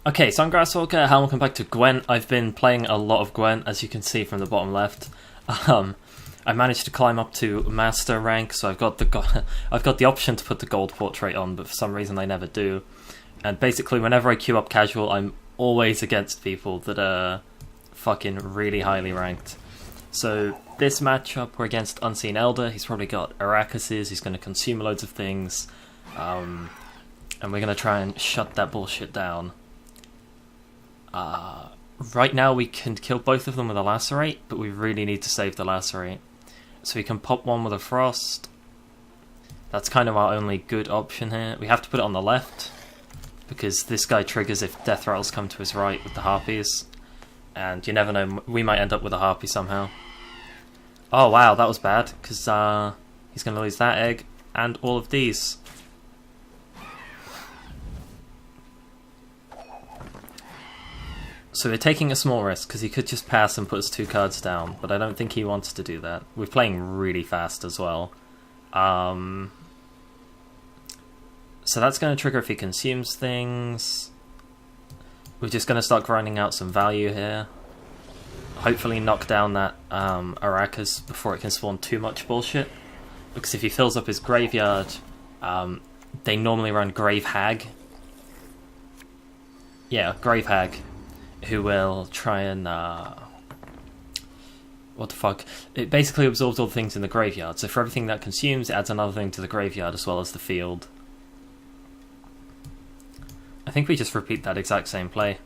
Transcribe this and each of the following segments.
Okay, so I'm Grasswalker, and welcome back to Gwent. I've been playing a lot of Gwent, as you can see from the bottom left. I managed to climb up to Master rank, so I've got the option to put the gold portrait on, but for some reason I never do. And basically, whenever I queue up casual, I'm always against people that are fucking really highly ranked. So this matchup, we're against Unseen Elder. He's probably got Aracuses, he's going to consume loads of things, and we're going to try and shut that bullshit down. Right now we can kill both of them with a lacerate, but we really need to save the lacerate. So we can pop one with a frost. That's kind of our only good option here. We have to put it on the left, because this guy triggers if death rattles come to his right with the harpies. And you never know, we might end up with a harpy somehow. Oh wow, that was bad, because he's going to lose that egg and all of these. So we're taking a small risk, because he could just pass and put us 2 cards down, but I don't think he wants to do that. We're playing really fast as well. So that's going to trigger if he consumes things. We're just going to start grinding out some value here. Hopefully knock down that Aracus before it can spawn too much bullshit. Because if he fills up his graveyard, they normally run Grave Hag. Yeah, Grave Hag. Who will try and, what the fuck? It basically absorbs all the things in the graveyard, so for everything that consumes, it adds another thing to the graveyard as well as the field. I think we just repeat that exact same play.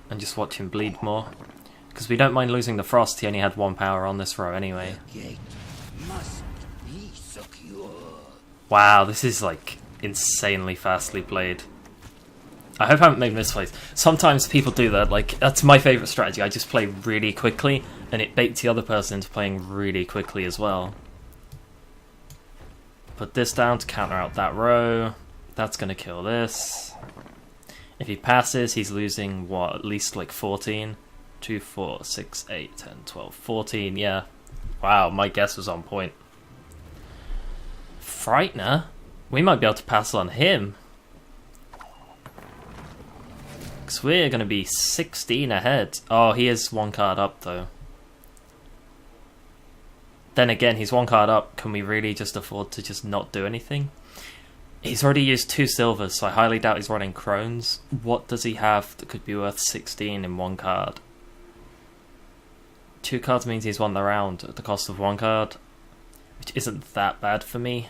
And just watch him bleed more. Because we don't mind losing the frost, he only had 1 power on this row anyway. Wow, this is like insanely fastly played. I hope I haven't made misplays. Sometimes people do that, like, that's my favourite strategy. I just play really quickly, and it baits the other person into playing really quickly as well. Put this down to counter out that row. That's going to kill this. If he passes, he's losing, what, at least like 14? 2, 4, 6, 8, 10, 12, 14, yeah. Wow, my guess was on point. Frightener? We might be able to pass on him. Because we're going to be 16 ahead. Oh, he is 1 card up, though. Then again, he's 1 card up. Can we really just afford to just not do anything? He's already used 2 silvers, so I highly doubt he's running crones. What does he have that could be worth 16 in 1 card? 2 cards means he's won the round at the cost of 1 card, which isn't that bad for me.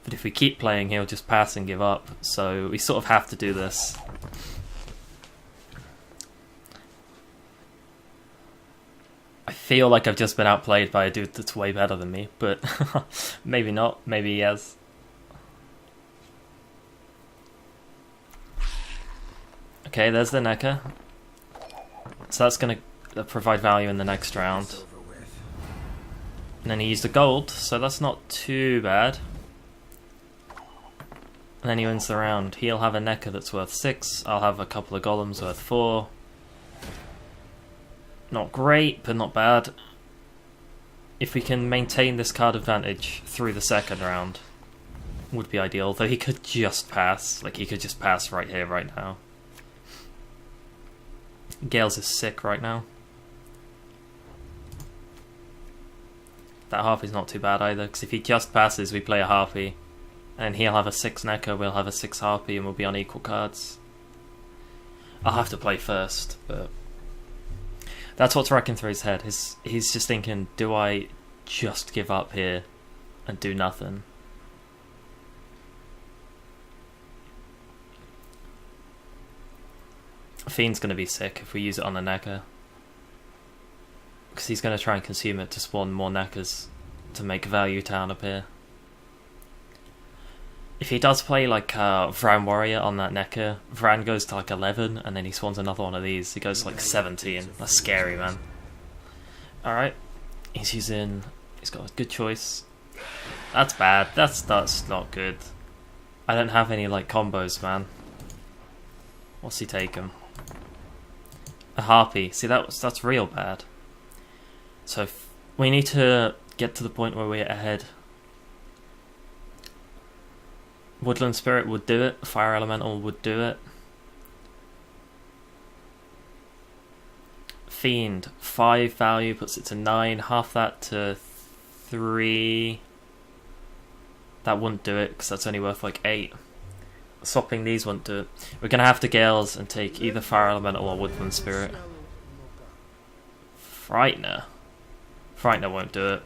But if we keep playing, he'll just pass and give up, so we sort of have to do this. I feel like I've just been outplayed by a dude that's way better than me, but maybe not, maybe he has. Okay, there's the Necker. So that's going to provide value in the next round. And then he used a gold, so that's not too bad. And then he wins the round. He'll have a Necker that's worth 6. I'll have a couple of golems worth 4. Not great, but not bad. If we can maintain this card advantage through the second round, would be ideal. Though he could just pass. Like, he could just pass right here, right now. Gales is sick right now. That Harpy's not too bad either, because if he just passes, we play a Harpy. And he'll have a 6 Necker, we'll have a 6 Harpy, and we'll be on equal cards. I'll have to play first, but that's what's racking through his head. He's just thinking, do I just give up here and do nothing? Fiend's going to be sick if we use it on the Necker. Because he's going to try and consume it to spawn more Neckers to make value town appear. If he does play like Vran Warrior on that Necker, Vran goes to like 11 and then he spawns another one of these. He goes to like 17. That's scary, man. Alright. He's got a good choice. That's bad. That's not good. I don't have any like combos, man. What's he taking? A Harpy. See, that's real bad. So we need to get to the point where we're ahead. Woodland Spirit would do it. Fire Elemental would do it. Fiend, 5 value, puts it to 9. Half that to 3. That wouldn't do it, because that's only worth like 8. Swapping these won't do it. We're going to have to Gales and take either Fire Elemental or Woodland Spirit. Frightener. Frightener won't do it.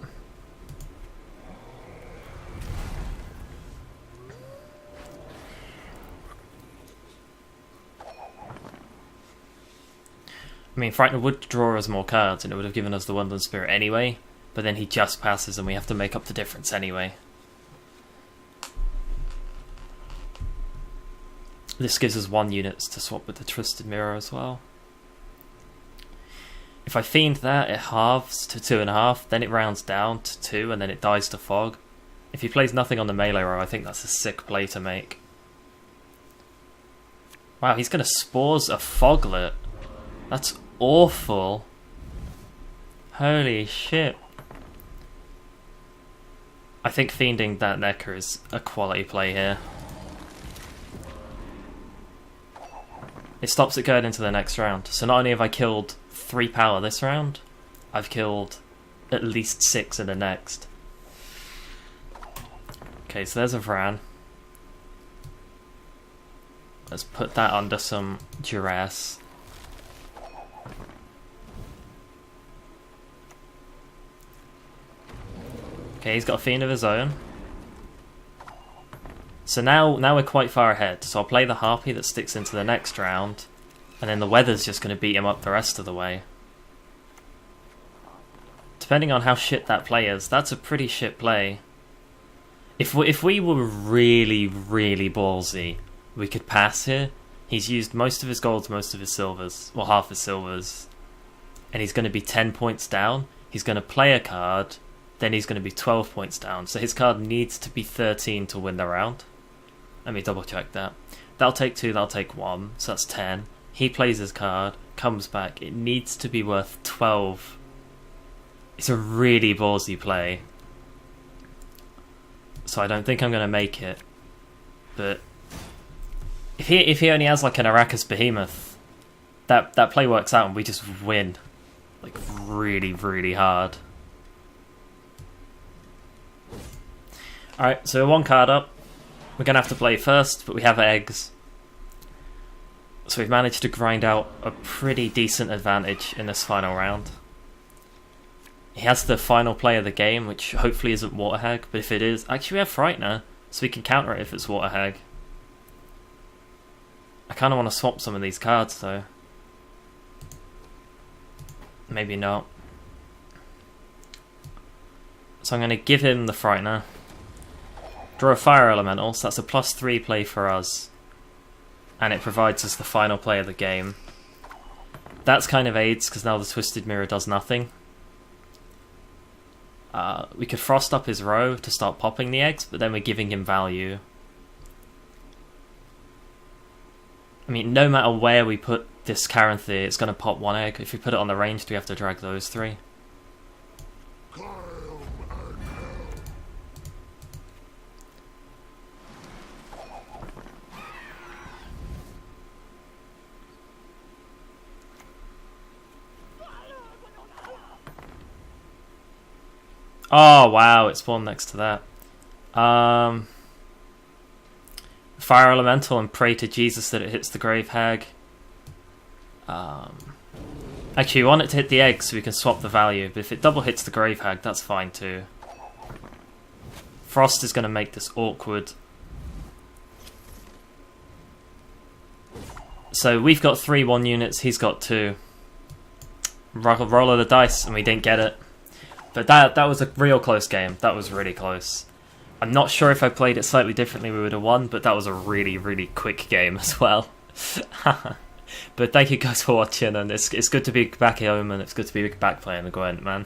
I mean, Frightener would draw us more cards and it would have given us the Woodland Spirit anyway, but then he just passes and we have to make up the difference anyway. This gives us 1 unit to swap with the Twisted Mirror as well. If I Fiend that, it halves to 2.5, then it rounds down to 2 and then it dies to Fog. If he plays nothing on the melee row, I think that's a sick play to make. Wow, he's going to Spores a Foglet. That's awful. Holy shit. I think Fiending that Necker is a quality play here. It stops it going into the next round. So not only have I killed 3 power this round, I've killed at least 6 in the next. Okay, so there's a Vran. Let's put that under some duress. Okay, he's got a Fiend of his own. So now we're quite far ahead. So I'll play the Harpy that sticks into the next round, and then the Weather's just going to beat him up the rest of the way. Depending on how shit that play is, that's a pretty shit play. If we were really, really ballsy, we could pass here. He's used most of his golds, most of his silvers, well, half his silvers, and he's going to be 10 points down. He's going to play a card, then he's going to be 12 points down. So his card needs to be 13 to win the round. Let me double check that. That'll take 2, that'll take 1, so that's 10. He plays his card, comes back, it needs to be worth 12. It's a really ballsy play. So I don't think I'm going to make it. But if he only has like an Arrakis Behemoth, that play works out and we just win. Like really, really hard. Alright, so we're 1 card up. We're going to have to play first, but we have eggs. So we've managed to grind out a pretty decent advantage in this final round. He has the final play of the game, which hopefully isn't Waterhag, but if it is... Actually, we have Frightener, so we can counter it if it's Waterhag. I kind of want to swap some of these cards, though. Maybe not. So I'm going to give him the Frightener. Draw a Fire Elemental, so that's a +3 play for us. And it provides us the final play of the game. That's kind of aids, because now the Twisted Mirror does nothing. We could Frost up his row to start popping the eggs, but then we're giving him value. I mean, no matter where we put this Caranthir, it's going to pop 1 egg. If we put it on the ranged, we have to drag those 3. Oh wow, it spawned next to that. Fire Elemental and pray to Jesus that it hits the Grave Hag. Actually, we want it to hit the egg so we can swap the value, but if it double hits the Grave Hag, that's fine too. Frost is going to make this awkward. So we've got 3 1 units, he's got 2. Roll of the dice, and we didn't get it. But that was a real close game. That was really close. I'm not sure if I played it slightly differently we would have won, but that was a really, really quick game as well. But thank you guys for watching, and it's good to be back at home, and it's good to be back playing the Gwent, man.